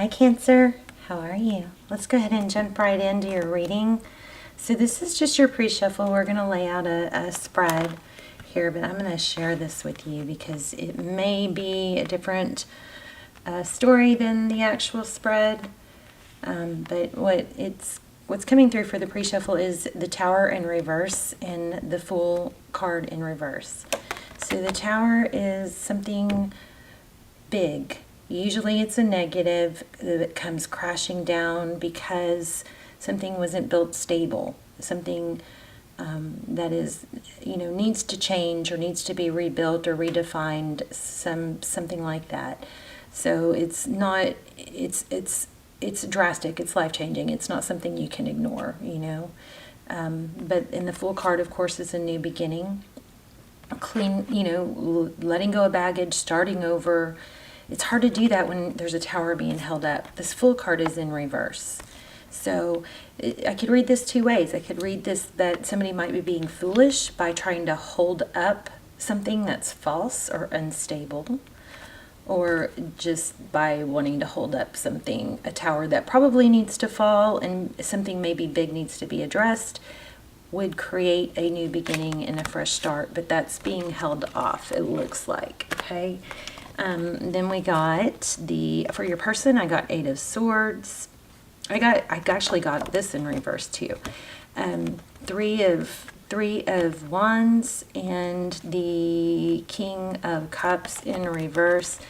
Hi Cancer, how are you? Let's go ahead and jump right into your reading. So this is just your pre-shuffle. We're going to lay out a spread here, but I'm going to share this with you because it may be a different story than the actual spread. But what's coming through for the pre-shuffle is the Tower in reverse and the Fool card in reverse. So the Tower is something big. Usually it's a negative that comes crashing down because something wasn't built stable. Something that is, needs to change or needs to be rebuilt or redefined, something like that. So it's not, it's drastic, it's life-changing. It's not something you can ignore, But in the Fool card, of course, is a new beginning. Clean, letting go of baggage, starting over. It's hard to do that when there's a Tower being held up. This Fool card is in reverse. So I could read this two ways. I could read this that somebody might be being foolish by trying to hold up something that's false or unstable, or just by wanting to hold up something, a tower that probably needs to fall and something maybe big needs to be addressed, would create a new beginning and a fresh start, but that's being held off, it looks like, okay? Then we got for your person, I got 8 of Swords. I actually got this in reverse too. 3 of Wands and the King of Cups in reverse.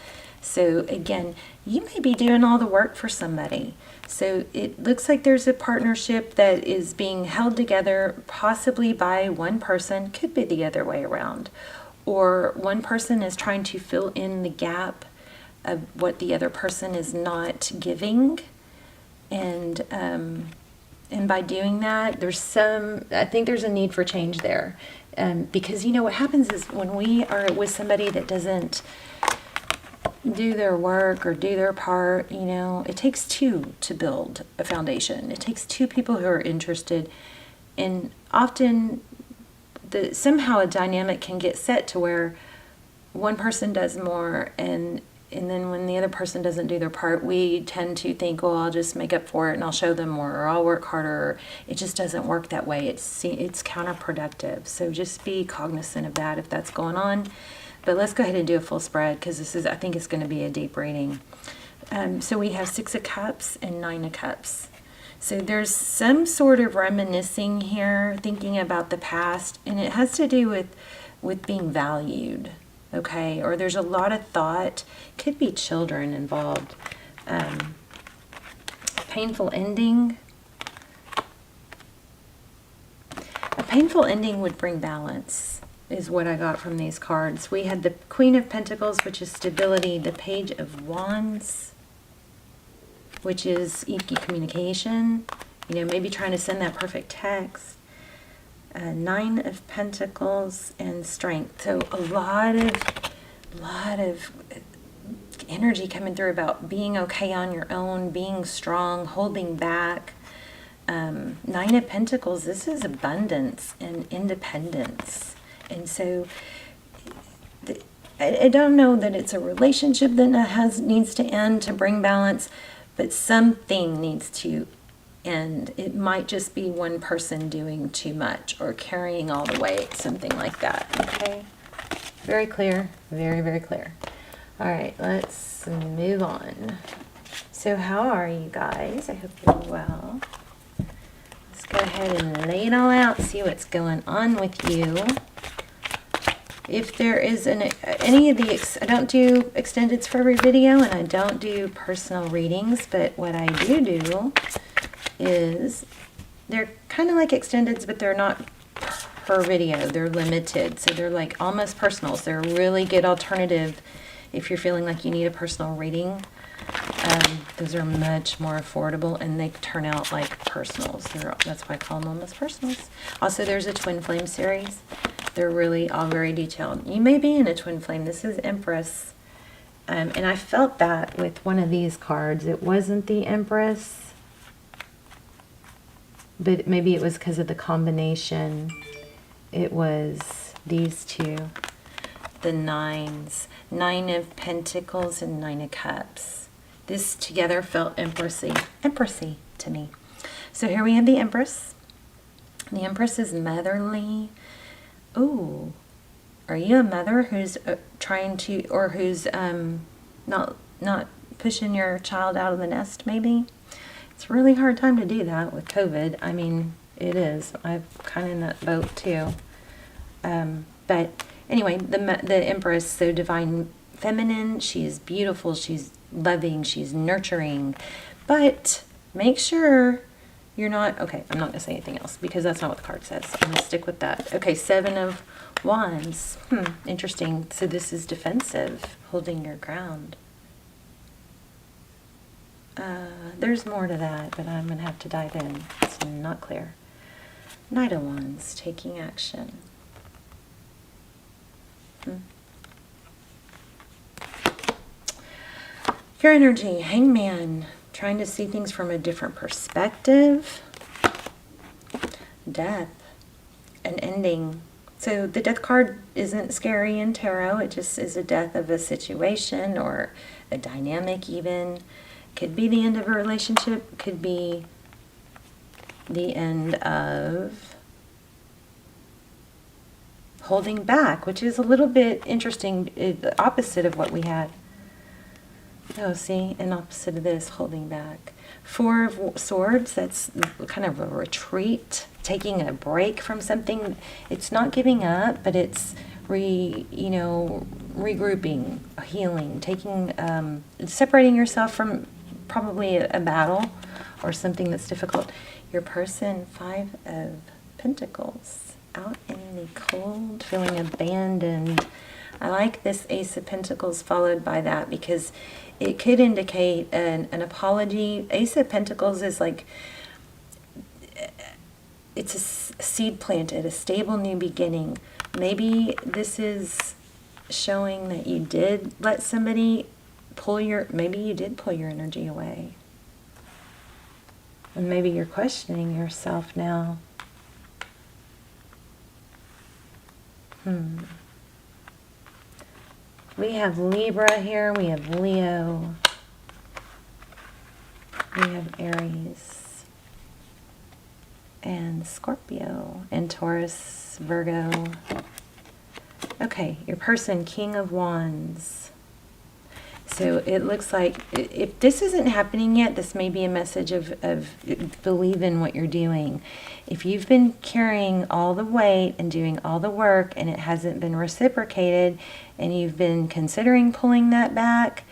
So again, you may be doing all the work for somebody. So it looks like there's a partnership that is being held together possibly by one person, could be the other way around. Or one person is trying to fill in the gap of what the other person is not giving. And by doing that, I think there's a need for change there. Because what happens is when we are with somebody that doesn't do their work or do their part, it takes 2 to build a foundation. It takes 2 people who are interested, and often somehow a dynamic can get set to where one person does more, and then when the other person doesn't do their part, we tend to think, well, I'll just make up for it and I'll show them more, or I'll work harder. It just doesn't work that way. It's counterproductive. So just be cognizant of that if that's going on. But let's go ahead and do a full spread because I think it's going to be a deep reading. So we have 6 of Cups and 9 of Cups. So there's some sort of reminiscing here, thinking about the past, and it has to do with being valued, okay? Or there's a lot of thought, could be children involved. Painful ending. A painful ending would bring balance, is what I got from these cards. We had the Queen of Pentacles, which is stability, the Page of Wands, which is communication, maybe trying to send that perfect text. 9 of Pentacles and strength. So a lot of energy coming through about being okay on your own, being strong, holding back. 9 of Pentacles, this is abundance and independence. And so I don't know that it's a relationship that needs to end to bring balance, but something needs to end. It might just be one person doing too much or carrying all the weight, something like that, okay? Very clear, very, very clear. All right, let's move on. So how are you guys? I hope you're well. Let's go ahead and lay it all out, see what's going on with you. If there is any of the, I don't do extendeds for every video, and I don't do personal readings, but what I do is they're kind of like extendeds, but they're not per video. They're limited, so they're like almost personals. They're a really good alternative if you're feeling like you need a personal reading. Those are much more affordable, and they turn out like personals. That's why I call them almost personals. Also, there's a Twin Flame series. They're really all very detailed. You may be in a twin flame. This is Empress. And I felt that with one of these cards. It wasn't the Empress, but maybe it was because of the combination. It was these two. The 9s. 9 of Pentacles and 9 of Cups. this together felt empressy to me. So here we have the Empress. The Empress is motherly. Ooh, are you a mother who's trying to, or who's not pushing your child out of the nest? Maybe it's a really hard time to do that with COVID. I mean, it is. I'm kind of in that boat too. But anyway, the Empress, so divine feminine. She's beautiful. She's loving. She's nurturing. But make sure you're not, okay, I'm not going to say anything else because that's not what the card says. I'm going to stick with that. Okay, Seven of Wands. Interesting. So this is defensive, holding your ground. There's more to that, but I'm going to have to dive in. It's not clear. Knight of Wands, taking action. Your energy, Hangman, trying to see things from a different perspective. Death, an ending. So the death card isn't scary in tarot. It just is a death of a situation or a dynamic even. Could be the end of a relationship. Could be the end of holding back, which is a little bit interesting, the opposite of what we had. Oh, see, an opposite of this, holding back. Four of Swords, that's kind of a retreat, taking a break from something. It's not giving up, but it's regrouping, healing, taking, separating yourself from probably a battle or something that's difficult. Your person, Five of Pentacles, out in the cold, feeling abandoned. I like this Ace of Pentacles followed by that because it could indicate an apology. Ace of Pentacles is like, it's a seed planted, a stable new beginning. Maybe this is showing that you did let somebody maybe you did pull your energy away. And maybe you're questioning yourself now. We have Libra here, we have Leo, we have Aries, and Scorpio, and Taurus, Virgo. Okay, your person, King of Wands. So it looks like if this isn't happening yet, this may be a message of believe in what you're doing. If you've been carrying all the weight and doing all the work and it hasn't been reciprocated and you've been considering pulling that back,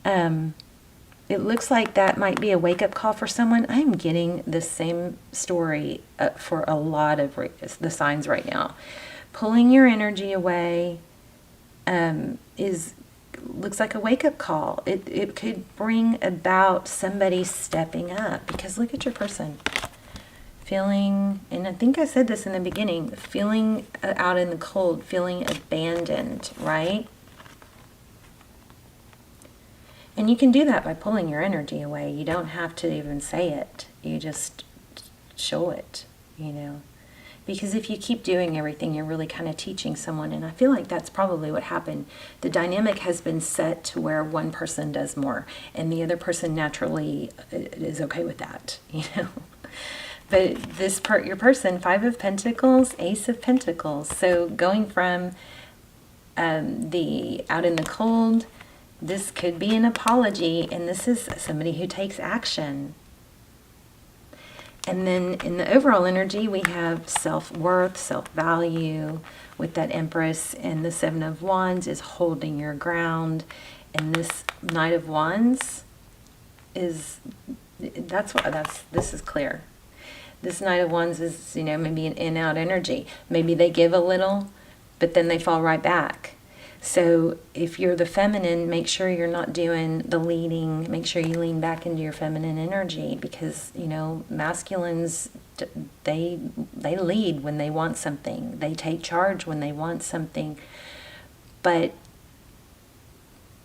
it looks like that might be a wake-up call for someone. I'm getting the same story for a lot of the signs right now. Pulling your energy away looks like a wake-up call. It could bring about somebody stepping up, because look at your person. Feeling, and I think I said this in the beginning, feeling out in the cold, feeling abandoned, right? And you can do that by pulling your energy away. You don't have to even say it. You just show it, Because if you keep doing everything, you're really kind of teaching someone. And I feel like that's probably what happened. The dynamic has been set to where one person does more, and the other person naturally is okay with that, But your person, Five of Pentacles, Ace of Pentacles. So going from the out in the cold, this could be an apology, and this is somebody who takes action. And then in the overall energy, we have self-worth, self-value with that Empress, and the Seven of Wands is holding your ground. And this Knight of Wands is, this is clear. This Knight of Wands is, maybe an in-out energy. Maybe they give a little, but then they fall right back. So if you're the feminine, make sure you're not doing the leading. Make sure you lean back into your feminine energy, because, masculines, they lead when they want something. They take charge when they want something. But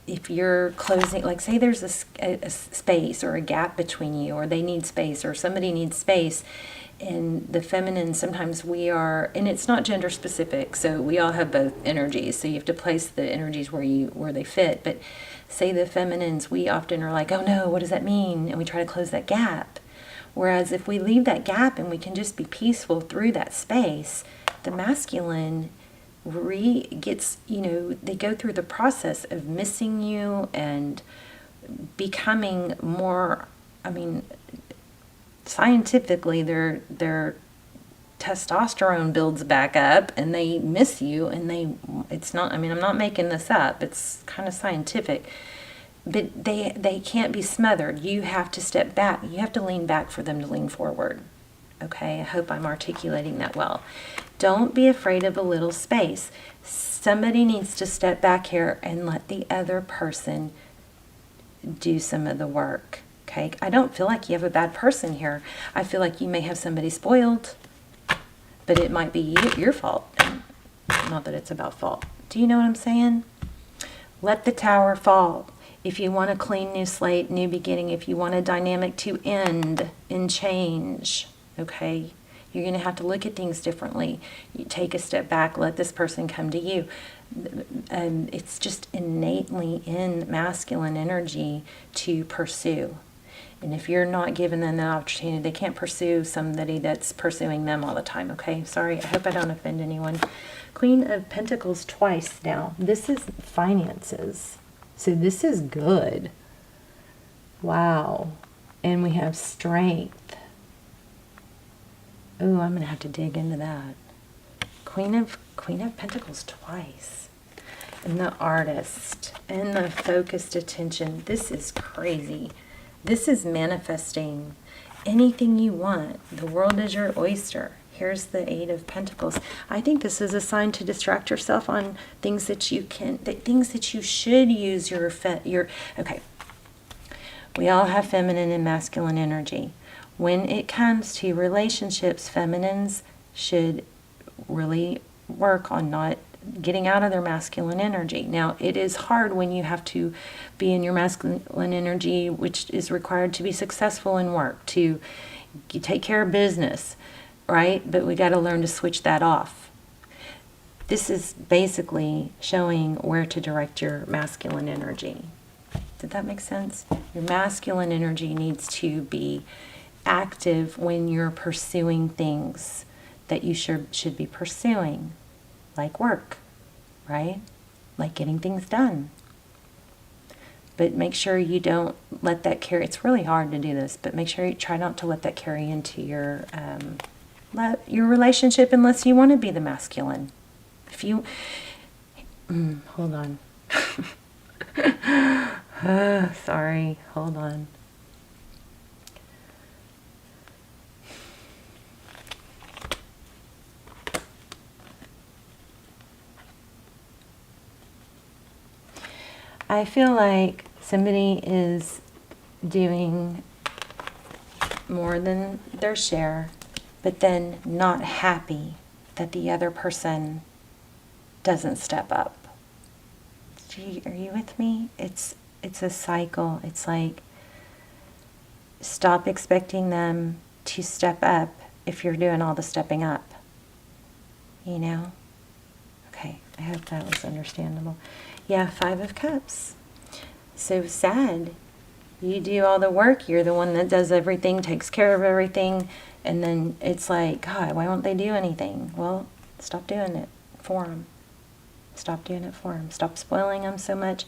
if you're closing, like say there's a space or a gap between you, or they need space, or somebody needs space, And the feminine, sometimes we are, and it's not gender specific, so we all have both energies, so you have to place the energies where they fit. But say the feminines, we often are like, oh no, what does that mean? And we try to close that gap. Whereas if we leave that gap and we can just be peaceful through that space, the masculine gets, they go through the process of missing you and becoming more, scientifically their testosterone builds back up and they miss you, and it's not, I'm not making this up, it's kind of scientific, but they can't be smothered. You have to step back, you have to lean back for them to lean forward. Okay, I hope I'm articulating that well. Don't be afraid of a little space. Somebody needs to step back here and let the other person do some of the work. Okay, I don't feel like you have a bad person here. I feel like you may have somebody spoiled, but it might be your fault. Not that it's about fault. Do you know what I'm saying? Let the tower fall. If you want a clean new slate, new beginning, if you want a dynamic to end and change, okay, you're going to have to look at things differently. You take a step back, let this person come to you. It's just innately in masculine energy to pursue. And if you're not giving them the opportunity, they can't pursue somebody that's pursuing them all the time, okay? Sorry, I hope I don't offend anyone. Queen of Pentacles twice now. This is finances. So this is good. Wow. And we have strength. Oh, I'm going to have to dig into that. Queen of Pentacles twice. And the artist. And the focused attention. This is crazy. This is manifesting anything you want. The world is your oyster. Here's the Eight of Pentacles. I think this is a sign to distract yourself on things that you things that you should use your okay. We all have feminine and masculine energy. When it comes to relationships, feminines should really work on not getting out of their masculine energy. Now, it is hard when you have to be in your masculine energy, which is required to be successful in work, to take care of business, right? But we got to learn to switch that off. This is basically showing where to direct your masculine energy. Did that make sense? Your masculine energy needs to be active when you're pursuing things that you should be pursuing. Like work, right? Like getting things done. But make sure you don't let that carry. It's really hard to do this, but make sure you try not to let that carry into your relationship unless you want to be the masculine. If you... hold on. Sorry, hold on. I feel like somebody is doing more than their share, but then not happy that the other person doesn't step up. Are you with me? It's a cycle. It's like, stop expecting them to step up if you're doing all the stepping up. You know? Okay, I hope that was understandable. Yeah, Five of Cups. So sad. You do all the work. You're the one that does everything, takes care of everything. And then it's like, God, why won't they do anything? Well, stop doing it for them. Stop doing it for them. Stop spoiling them so much.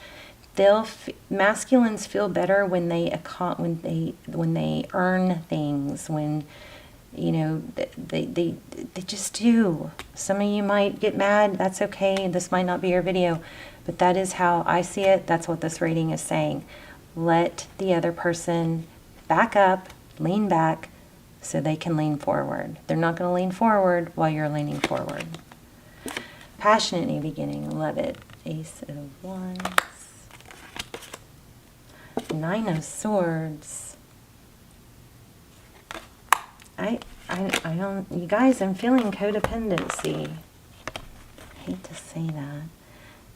Masculines feel better when they earn things, when they just do. Some of you might get mad. That's okay. This might not be your video, but that is how I see it. That's what this reading is saying. Let the other person back up, lean back, so they can lean forward. They're not going to lean forward while you're leaning forward. Passionate new beginning. Love it. Ace of Wands. Nine of Swords. I don't, you guys, I'm feeling codependency. I hate to say that.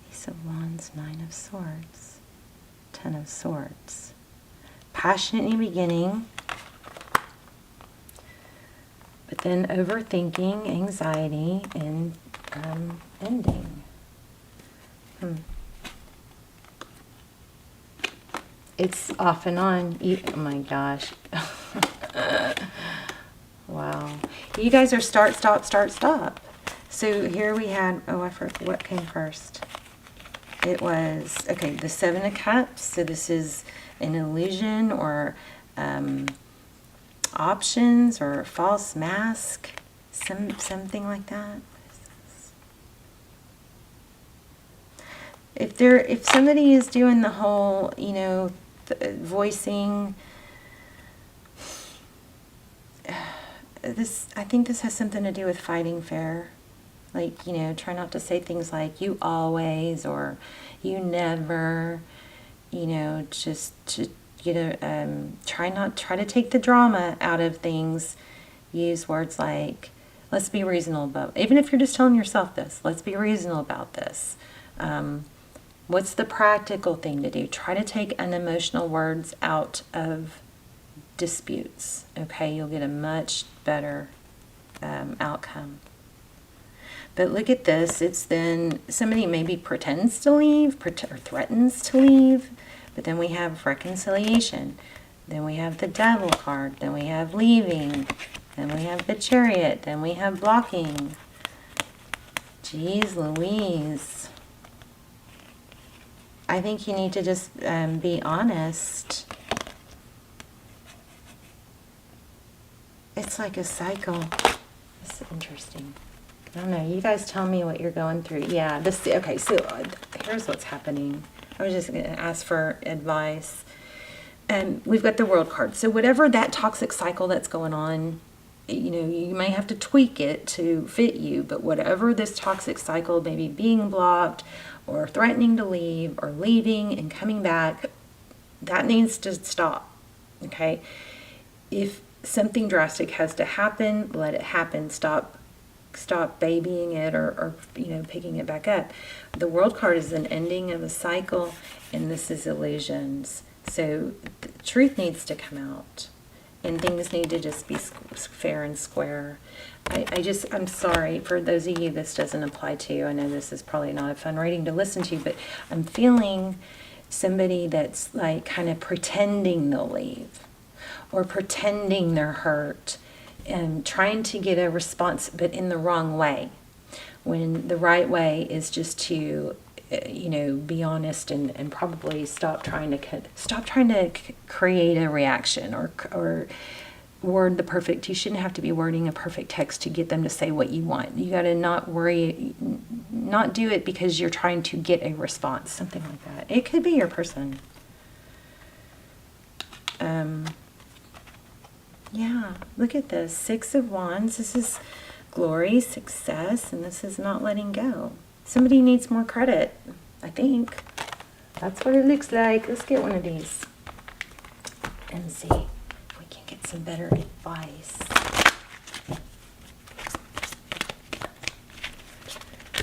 Ace of Wands, Nine of Swords, Ten of Swords. Passionate new beginning. then overthinking, anxiety, and ending. It's off and on. Oh my gosh. Wow. You guys are start, stop, start, stop. So here we had, oh, I forgot what came first. It was, okay, the Seven of Cups. So this is an illusion or options or false mask, something like that. If somebody is doing the whole, you know, voicing, this, I think this has something to do with fighting fair. Like, you know, try not to say things like you always or you never, you know, just to, you know, try to take the drama out of things. Use words like, let's be reasonable about, even if you're just telling yourself this, let's be reasonable about this. What's the practical thing to do? Try to take unemotional words out of disputes. Okay, you'll get a much better outcome. But look at this. It's then somebody maybe pretends to leave or threatens to leave. But then we have reconciliation. Then we have the Devil card. Then we have leaving. Then we have the Chariot. Then we have blocking. Jeez Louise. I think you need to just be honest. It's like a cycle. This is interesting. I don't know. You guys tell me what you're going through. Yeah. This. Okay. So here's what's happening. I was just going to ask for advice. We've got the World card. So whatever that toxic cycle that's going on, you know, you may have to tweak it to fit you. But whatever this toxic cycle, maybe being blocked or threatening to leave or leaving and coming back, that needs to stop. Okay. If something drastic has to happen, let it happen. Stop babying it or you know, picking it back up. The World card is an ending of a cycle, and this is illusions. So the truth needs to come out, and things need to just be fair and square. I'm sorry for those of you this doesn't apply to. I know this is probably not a fun reading to listen to, but I'm feeling somebody that's like kind of pretending they'll leave or pretending they're hurt and trying to get a response, but in the wrong way. When the right way is just to, you know, be honest and probably stop trying to create a reaction or word the perfect. You shouldn't have to be wording a perfect text to get them to say what you want. You got to not do it because you're trying to get a response, something like that. It could be your person. Yeah, look at this. Six of Wands. This is glory, success, and this is not letting go. Somebody needs more credit, I think. That's what it looks like. Let's get one of these and see if we can get some better advice.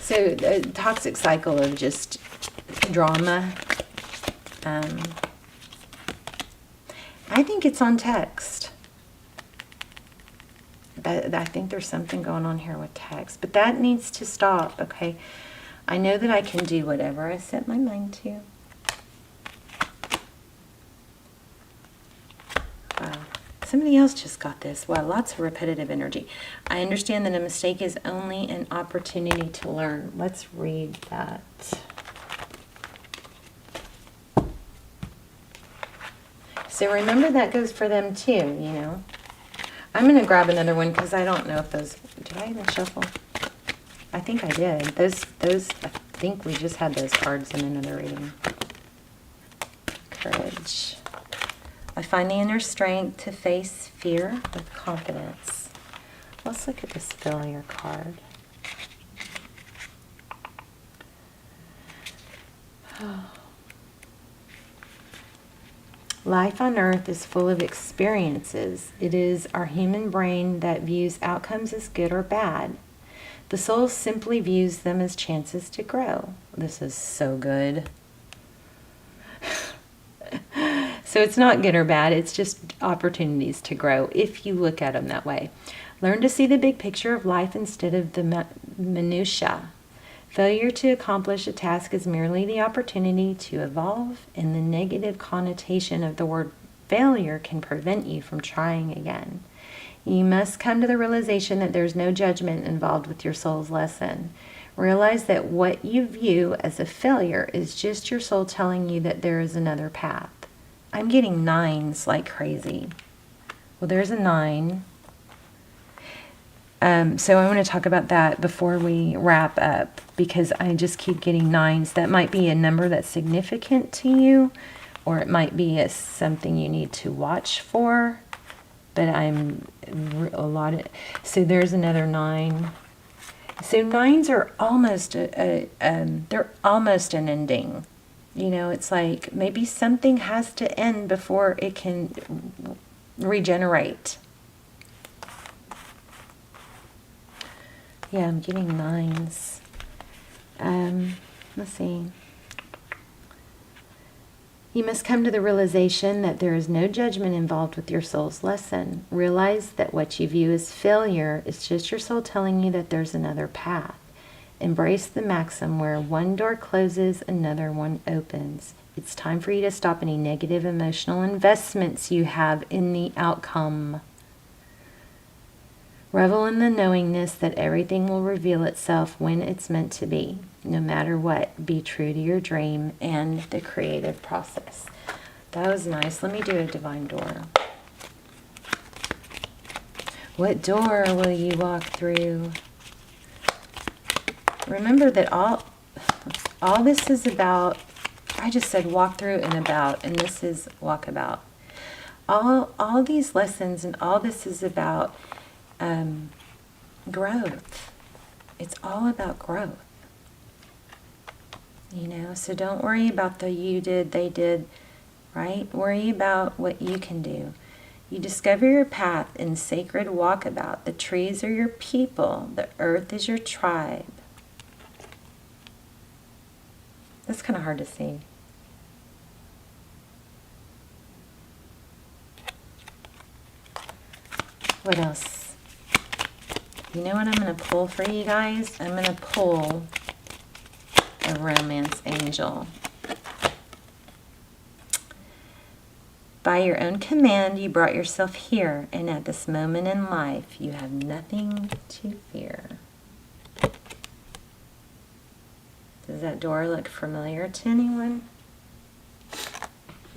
So the toxic cycle of just drama. I think it's on text. I think there's something going on here with text, but that needs to stop, okay? I know that I can do whatever I set my mind to. Wow. Somebody else just got this. Wow, lots of repetitive energy. I understand that a mistake is only an opportunity to learn. Let's read that. So remember that goes for them too, you know. I'm going to grab another one because I don't know if those... Did I even shuffle? I think I did. Those. I think we just had those cards in another reading. Courage. I find the inner strength to face fear with confidence. Let's look at this failure card. Life on earth is full of experiences. It is our human brain that views outcomes as good or bad. The soul simply views them as chances to grow. This is so good. So it's not good or bad. It's just opportunities to grow if you look at them that way. Learn to see the big picture of life instead of the minutiae. Failure to accomplish a task is merely the opportunity to evolve, and the negative connotation of the word failure can prevent you from trying again. You must come to the realization that there's no judgment involved with your soul's lesson. Realize that what you view as a failure is just your soul telling you that there is another path. I'm getting 9s like crazy. Well, there's a 9. So I want to talk about that before we wrap up, because I just keep getting 9s. That might be a number that's significant to you, or it might be something you need to watch for. But so there's another 9. So 9s are almost they're almost an ending. You know, it's like maybe something has to end before it can regenerate. Yeah, I'm getting 9s. Let's see. You must come to the realization that there is no judgment involved with your soul's lesson. Realize that what you view as failure is just your soul telling you that there's another path. Embrace the maxim where one door closes, another one opens. It's time for you to stop any negative emotional investments you have in the outcome. Revel in the knowingness that everything will reveal itself when it's meant to be. No matter what, be true to your dream and the creative process. That was nice. Let me do a divine door. What door will you walk through? Remember that all this is about, I just said walk through and about, and this is walk about. All these lessons and all this is about growth. It's all about growth. You know, so don't worry about the you did, they did, right? Worry about what you can do. You discover your path in sacred walkabout. The trees are your people. The earth is your tribe. That's kind of hard to see. What else? You know what I'm going to pull for you guys? I'm going to pull a romance angel. By your own command, you brought yourself here, and at this moment in life, you have nothing to fear. Does that door look familiar to anyone?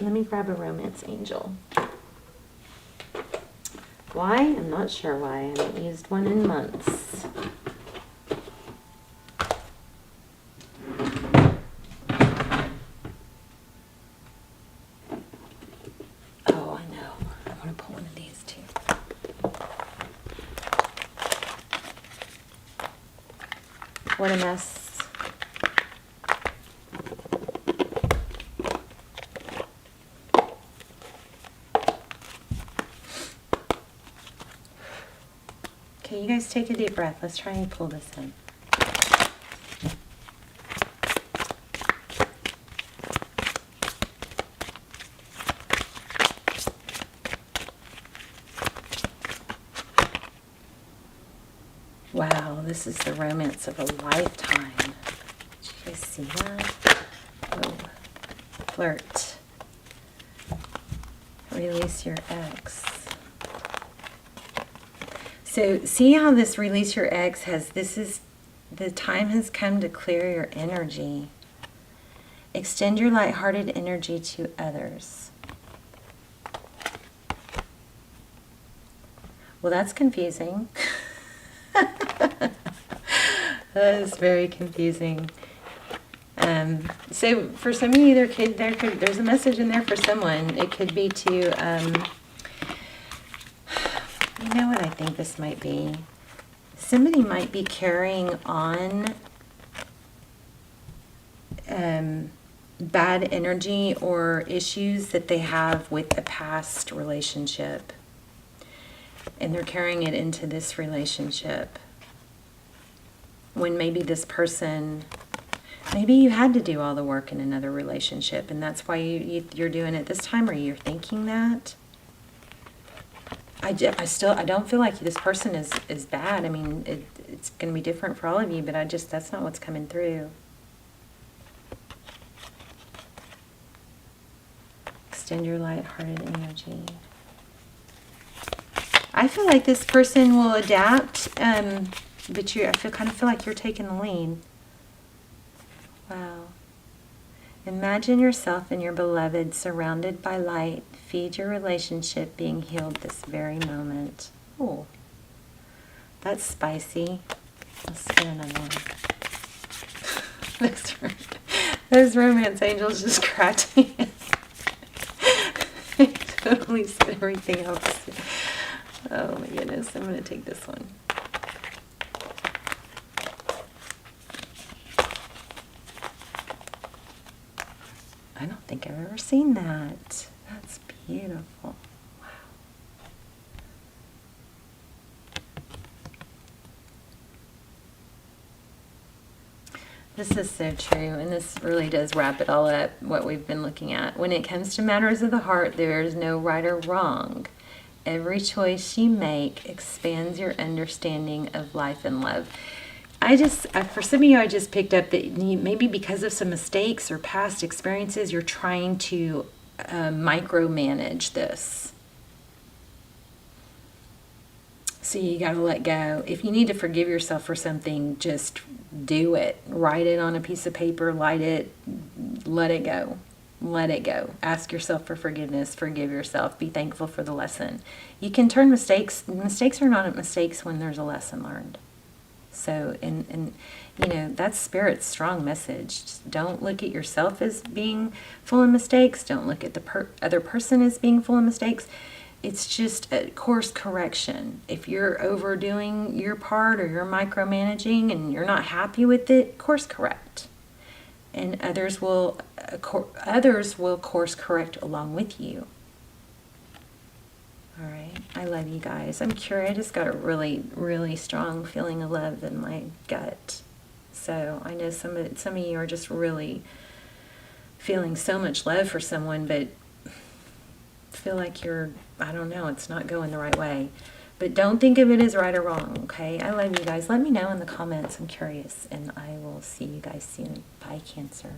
Let me grab a romance angel. Why? I'm not sure why. I haven't used one in months. Oh, I know. I want to pull one of these too. What a mess. Okay, you guys take a deep breath. Let's try and pull this in. Wow, this is the romance of a lifetime. Did you guys see that? Oh, flirt. Release your ex. So see how this release your ex has, the time has come to clear your energy. Extend your lighthearted energy to others. Well, that's confusing. That is very confusing. So for some of you, there's a message in there for someone. It could be to, you know what I think this might be? Somebody might be carrying on bad energy or issues that they have with a past relationship. And they're carrying it into this relationship. When maybe this person, maybe you had to do all the work in another relationship, and that's why you're doing it this time, or you're thinking that. I don't feel like this person is bad. I mean, it's going to be different for all of you, but that's not what's coming through. Extend your light-hearted energy. I feel like this person will adapt, but I kind of feel like you're taking the lead. Wow. Imagine yourself and your beloved surrounded by light. Feed your relationship being healed this very moment. Oh, that's spicy. Let's get another one. Those romance angels just cracked me. They totally said everything else. Oh my goodness, I'm going to take this one. I don't think I've ever seen that. That's beautiful. Wow. This is so true, and this really does wrap it all up, what we've been looking at. When it comes to matters of the heart, there is no right or wrong. Every choice you make expands your understanding of life and love. For some of you, I just picked up that maybe because of some mistakes or past experiences, you're trying to micromanage this. So you got to let go. If you need to forgive yourself for something, just do it. Write it on a piece of paper, light it, let it go. Let it go. Ask yourself for forgiveness. Forgive yourself. Be thankful for the lesson. You can turn mistakes are not mistakes when there's a lesson learned. So, and that's Spirit's strong message. Just don't look at yourself as being full of mistakes. Don't look at the other person as being full of mistakes. It's just a course correction. If you're overdoing your part or you're micromanaging and you're not happy with it, course correct. And others will course correct along with you. All right, I love you guys. I'm curious. I just got a really, really strong feeling of love in my gut. So I know some of you are just really feeling so much love for someone, but feel like I don't know, it's not going the right way. But don't think of it as right or wrong, okay? I love you guys. Let me know in the comments. I'm curious, and I will see you guys soon. Bye, Cancer.